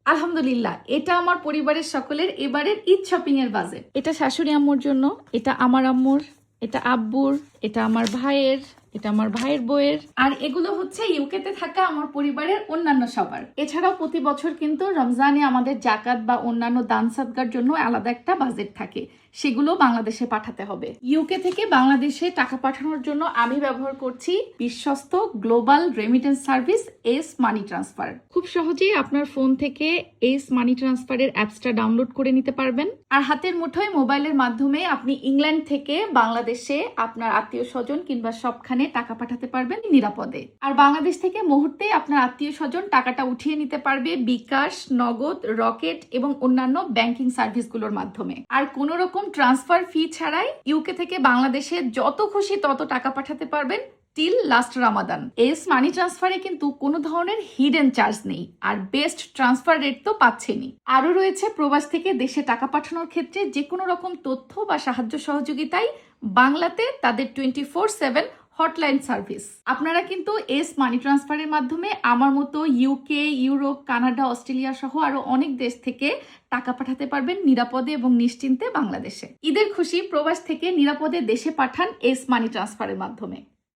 আলহামদুলিল্লাহ, এটা আমার পরিবারের সকলের এবারের ঈদ শপিং এর বাজেট। এটা শাশুড়ি আম্মুর জন্য, এটা আমার আম্মুর, এটা আব্বুর, এটা আমার ভাইয়ের, এটা আমার ভাইয়ের বউয়ের, আর এগুলো হচ্ছে ইউকেতে থাকা আমার পরিবারের অন্যান্য সবার। এছাড়াও প্রতি বছর কিন্তু রমজানে আমাদের জাকাত বা অন্যান্য দান সাদগার জন্য আলাদা একটা বাজেট থাকে, সেগুলো বাংলাদেশে পাঠাতে হবে। ইউকে থেকে বাংলাদেশে টাকা পাঠানোর জন্য আমি ব্যবহার করছি বিশ্বস্ত global remittance service S money transfer. খুব সহজেই আপনার ফোন থেকে এস মানি ট্রান্সফারের অ্যাপসটা ডাউনলোড করে নিতে পারবেন, আর হাতের মুঠোয় মোবাইলের মাধ্যমে আপনি ইংল্যান্ড থেকে বাংলাদেশে আপনার আত্মীয় স্বজন কিংবা সবখানে টাকা পাঠাতে পারবেন নিরাপদে। আর বাংলাদেশ থেকে মুহূর্তেই আপনার আত্মীয় স্বজন টাকাটা উঠিয়ে নিতে পারবে বিকাশ, নগদ, রকেট এবং অন্যান্য ব্যাংকিং সার্ভিসগুলোর মাধ্যমে। আর কোনো রকম ট্রান্সফার ফি ছাড়াই ইউকে থেকে বাংলাদেশে যত খুশি তত টাকা পাঠাতে পারবেন টিল লাস্ট রামাদান। এস মানি ট্রান্সফারে কিন্তু কোনো ধরনের হিডেন চার্জ নেই, আর বেস্ট ট্রান্সফার রেট তো পাচ্ছেনই। আরও রয়েছে প্রবাস থেকে দেশে টাকা পাঠানোর ক্ষেত্রে যে কোনো রকম তথ্য বা সাহায্য সহযোগিতায় বাংলাতে তাদের 24/7 হটলাইন সার্ভিস। আপনারা কিন্তু এস মানি ট্রান্সফারের মাধ্যমে আমার মতো ইউকে, ইউরোপ, কানাডা, অস্ট্রেলিয়া সহ আরো অনেক দেশ থেকে টাকা পাঠাতে পারবেন নিরাপদে এবং নিশ্চিন্তে বাংলাদেশে। ঈদের খুশি প্রবাস থেকে নিরাপদে দেশে পাঠান এস মানি ট্রান্সফারের মাধ্যমে।